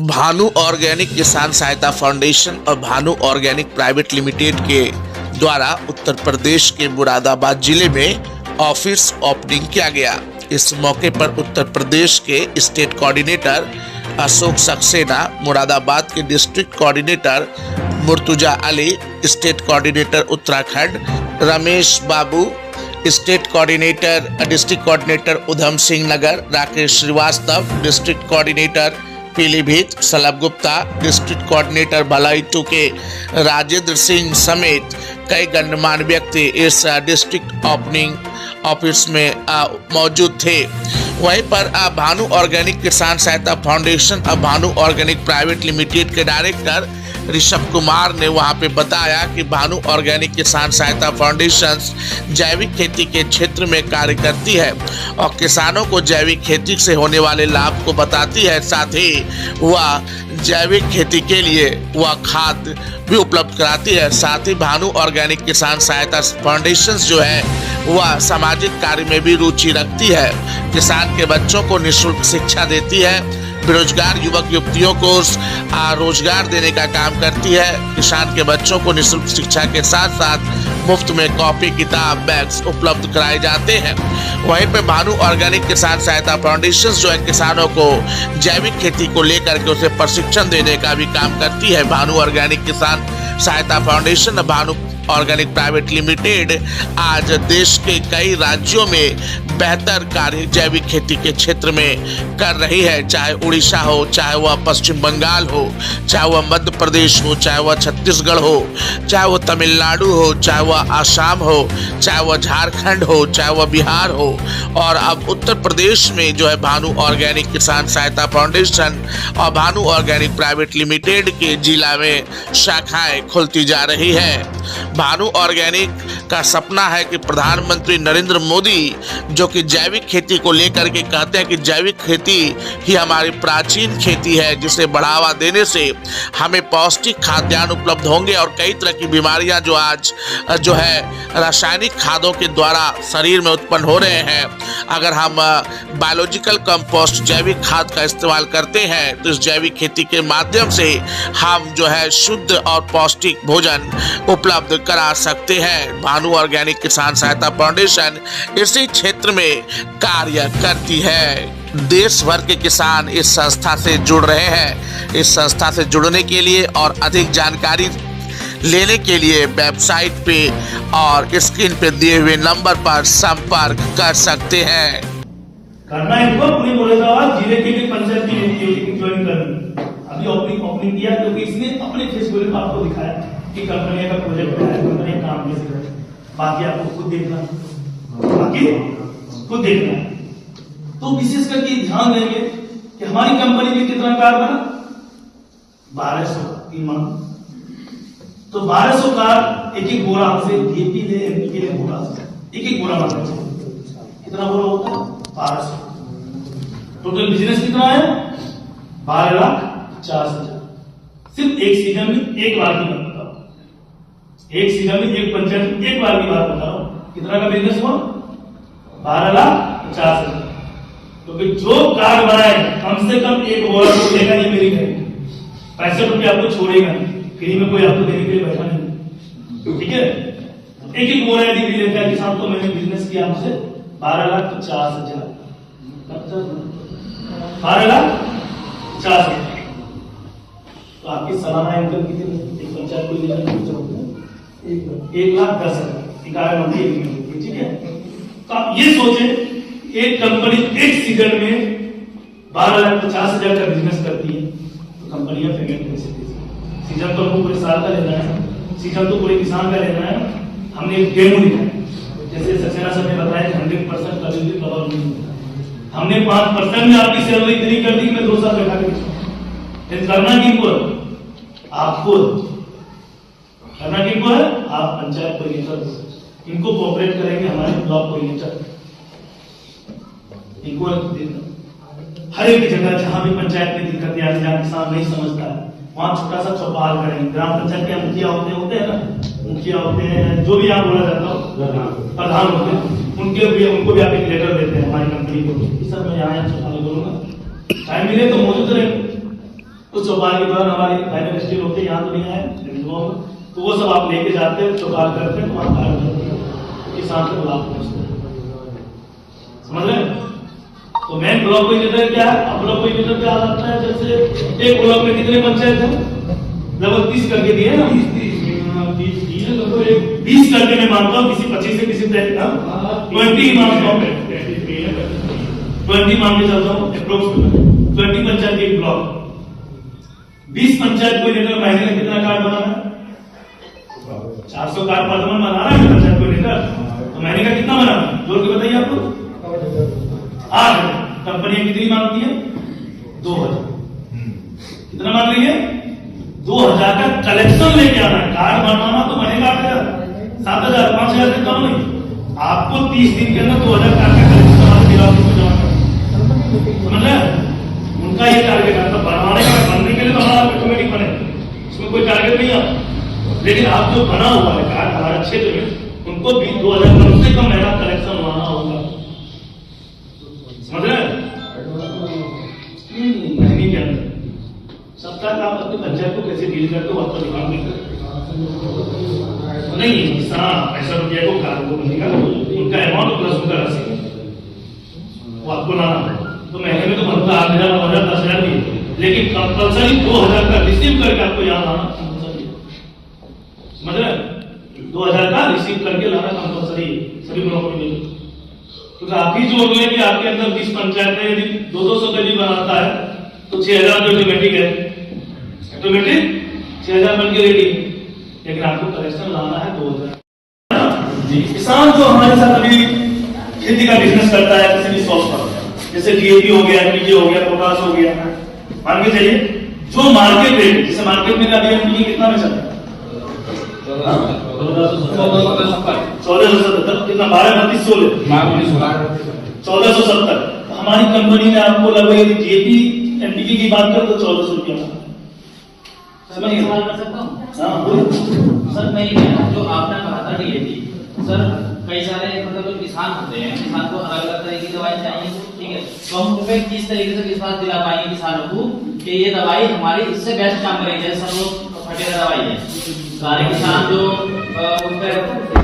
Bhanu organic किसान सहायता foundation और भानु ऑर्गेनिक प्राइवेट लिमिटेड के द्वारा उत्तर प्रदेश के मुरादाबाद जिले में ऑफिस ओपनिंग किया गया। इस मौके पर उत्तर प्रदेश के स्टेट कोऑर्डिनेटर अशोक सक्सेना, मुरादाबाद के district coordinator Murtuza Ali, state coordinator Uttarakhand Ramesh Babu, state coordinator district coordinator Udham Singh Nagar Rakesh Srivastava, district coordinator Pilibhit Salabh Gupta, district coordinator भलाई 2 के राजेंद्र सिंह समेत कई गणमान्य व्यक्ति इस डिस्ट्रिक्ट ओपनिंग ऑफिस में मौजूद थे। वहीं पर भानु ऑर्गेनिक किसान सहायता फाउंडेशन और भानु ऑर्गेनिक प्राइवेट लिमिटेड के डायरेक्टर ऋषभ कुमार ने वहां पे बताया कि भानु ऑर्गेनिक किसान सहायता फाउंडेशन जैविक खेती के क्षेत्र में कार्य करती है और किसानों को जैविक खेती से होने वाले लाभ को बताती है। साथ ही वह जैविक खेती के लिए वह खाद भी उपलब्ध कराती है। साथ ही भानु ऑर्गेनिक किसान सहायता फाउंडेशन जो है वह सामाजिक कार्य में भी रुचि रखती है। किसान के बच्चों को निःशुल्क शिक्षा देती है, बेरोजगार युवक युवतियों को रोजगार देने का काम करती है। किसान के बच्चों को निःशुल्क शिक्षा के साथ साथ मुफ्त में कॉपी किताब बैग्स उपलब्ध कराए जाते हैं। वहीं पे भानु ऑर्गेनिक किसान सहायता फाउंडेशन जो है किसानों को जैविक खेती को लेकर के उसे प्रशिक्षण देने का भी काम करती है। भानु ऑर्गेनिक किसान सहायता foundation Bhanu organic private limited आज देश के कई राज्यों में बेहतर कार्य जैविक खेती के क्षेत्र में कर रही है। चाहे उड़ीसा हो, चाहे वह पश्चिम बंगाल हो, चाहे वह मध्य प्रदेश हो, चाहे वह छत्तीसगढ़ हो, चाहे वह तमिलनाडु हो, चाहे वह आसाम हो, चाहे वह झारखंड हो, चाहे वह बिहार हो, और अब उत्तर प्रदेश में जो है भानु ऑर्गेनिक किसान सहायता फाउंडेशन और भानु ऑर्गेनिक प्राइवेट लिमिटेड के जिला में शाखाएं खुलती जा रही है। भानु ऑर्गेनिक का सपना है कि प्रधानमंत्री नरेंद्र मोदी जो कि जैविक खेती को लेकर के कहते हैं कि जैविक खेती ही हमारी प्राचीन खेती है, जिसे बढ़ावा देने से हमें पौष्टिक खाद्यान्न उपलब्ध होंगे और कई तरह की बीमारियां जो आज जो है रासायनिक खादों के द्वारा शरीर में उत्पन्न हो रहे हैं, अगर हम बायोलॉजिकल कंपोस्ट जैविक खाद का इस्तेमाल करते हैं तो इस जैविक खेती के माध्यम से हम जो है शुद्ध और पौष्टिक भोजन उपलब्ध करा सकते हैं। भानु ऑर्गेनिक किसान सहायता फाउंडेशन इसी क्षेत्र में कार्य करती है। देश भर के किसान इस संस्था से जुड़ रहे हैं। इस संस्था से जुड़ने के लिए और अधिक जानकारी लेने के लिए वेबसाइट पे और स्क्रीन पे दिए हुए नंबर पर संपर्क कर सकते हैं। करना इनको अपनी मुरादाबाद जिले की भी पंचायत की मीटिंग ज्वाइन करनी। अभी ओपनिंग किया क्योंकि इसने अपने फेसबुक पर आपको दिखाया कि कंपनी का प्रोजेक्ट है, कंपनी काम कैसे करे। बाकी आपको खुद देखना, तो विशेष करके ध्यान देंगे कि हमारी कंपनी में कितना कार बना 1200 3 माह, तो 1200 कार एक बोरा हमसे डीएपी ले एमपी ले बोरा एक बोरा मांगते हैं। कितना बोरा होता है 1200। टोटल बिजनेस कितना है 12,50,000। सिर्फ एक सीजन में एक बार की बात बताओ, एक सीजन में एक पंचायत में एक बार की बात बताओ, कितना का बिजनेस हुआ 12,50,000। तो जो कार्ड बनाए कम से कम एक बोरा को देगा, ये मेरी गारंटी। 65 रुपये आपको छोड़ेगा, फ्री में कोई आपको देने के लिए बैठा नहीं, ठीक है। एक बोरा यदि भी लेता है किसान, तो मैंने बिजनेस किया हमसे 12,50,000, 12,50,000। तो आपकी सालाना इनकम कितनी एक पंचायत को लेकर 1,10,000 ठीक है। तो आप ये सोचें एक कंपनी एक सीजन में 12,50,000 का बिजनेस करती है, तो कंपनियां पेमेंट कैसे देती है। सीजन तो हमको पूरे साल का लेना है, सीजन तो पूरे किसान का लेना है। हमने एक डेमो दिखाया, जैसे सक्सेना सर ने बताया 100% कभी भी कवर नहीं होता। हमने 5% में आपकी सैलरी इतनी कर दी कि मैं 2 साल बैठा के करना किनको आपको करना किनको है, आप पंचायत कोऑर्डिनेटर इनको कोऑपरेट करेंगे, हमारे ब्लॉक कोऑर्डिनेटर इनको हर एक जगह जहां भी पंचायत में दिक्कतें आती है, किसान नहीं समझता है, वहां छोटा सा चौपाल करेंगे। ग्राम पंचायत के मुखिया होते हैं ना, मुखिया होते हैं, जो भी यहाँ बोला जाता हो प्रधान होते हैं, उनको भी आप एक लेटर देते हैं हमारी कंपनी को। सर मैं यहाँ चौपाल करूंगा, टाइम मिले तो मौजूद रहे। उस चौपाल के दौरान हमारे फाइनल स्टेज होते हैं, यहाँ तो नहीं आए लेकिन तो वो सब आप लेके जाते हैं, चौपाल करते हैं, तो वहाँ कार्ड करते हैं, किसान तक लाभ पहुँचते हैं। समझ रहे हैं? तो मेन ब्लॉक कोऑर्डिनेटर क्या है? अब ब्लॉक कोऑर्डिनेटर क्या आता है? जैसे एक ब्लॉक में कितने पंचायत है? लगभग 30 करके दिए ना, 20 करके मैं मानता हूँ, किसी 25 से किसी 20 मानता हूँ, 20 मान के चलता हूँ अप्रोक्स 20 पंचायत के ब्लॉक, 20 पंचायत कोऑर्डिनेटर महीने में कितना कार्ड बनाना है? 400 कार्ड वर्तमान बना रहा है पंचायत कोऑर्डिनेटर, तो महीने का कितना बनाना है? जोड़ के बताइए आपको। 8 कंपनियां कितनी मांगती है? 2000। कितना मांग रही है? 2000 का कलेक्शन लेके आना है। कार्ड बनवाना तो बनेगा 8000, 7000, 5000 से कम नहीं। आपको 30 दिन के अंदर 2000 कार्ड का कलेक्शन जमा करना। समझ रहे? उनका ये टारगेट है, तो बनवाने का, बनने के लिए तो हमारा ऑटोमेटिक बने, उसमें कोई टारगेट नहीं है। लेकिन आप जो बना हुआ है कार्ड हमारे क्षेत्र में, उनको भी 2000 कम से कम महीना कलेक्शन लाना होगा। समझ रहे? महीने के अंदर सप्ताह का आप अपने पंचायत को कैसे डील करते हो, आपका दिमाग नहीं नहीं किसान ऐसा रुपया को कार्ड को बनेगा, उनका अमाउंट प्लस उनका राशि वो आपको लाना है। तो महीने में तो बनता 8000, 9000, 10000 भी, लेकिन कंपल्सरी 2000 का रिसीव करके आपको यहाँ लाना कंपल्सरी। समझ रहे? 2000 का रिसीव करके लाना कंपल्सरी सभी ब्लॉक में। तो आप ही जोड़ लें कि आपके अंदर 20 पंचायत है, यदि 200 गली बनाता है तो 6000 तो ऑटोमेटिक है, ऑटोमेटिक 6000 बन के रेडी। लेकिन आपको कलेक्शन लाना है 2000। जी किसान जो हमारे साथ अभी खेती का बिजनेस करता है, किसी भी शॉप पर, जैसे डीएपी हो गया, एनपीके हो गया, पोटास हो गया, मान के चलिए जो मार्केट रेट, जैसे मार्केट में अभी एनपीके कितना में चल रहा है? 1470 कितना? 12-32-16 1470। हमारी कंपनी ने आपको लगभग यदि डीएपी एनपीके की बात करें तो 1400 रुपया। सवाल कर सकता हूँ? सर मैं ये कह रहा हूँ, जो आपने कहा था डीएपी, सर कई सारे मतलब जो किसान होते हैं, किसान को अलग अलग तरह की दवाई चाहिए, ठीक है, तो हम उनको किस तरीके से विश्वास दिला पाएंगे किसानों को कि ये दवाई हमारी इससे बेस्ट काम करेगी? जैसे सब लोग फटेगा दवाई है, सारे किसान जो उन पर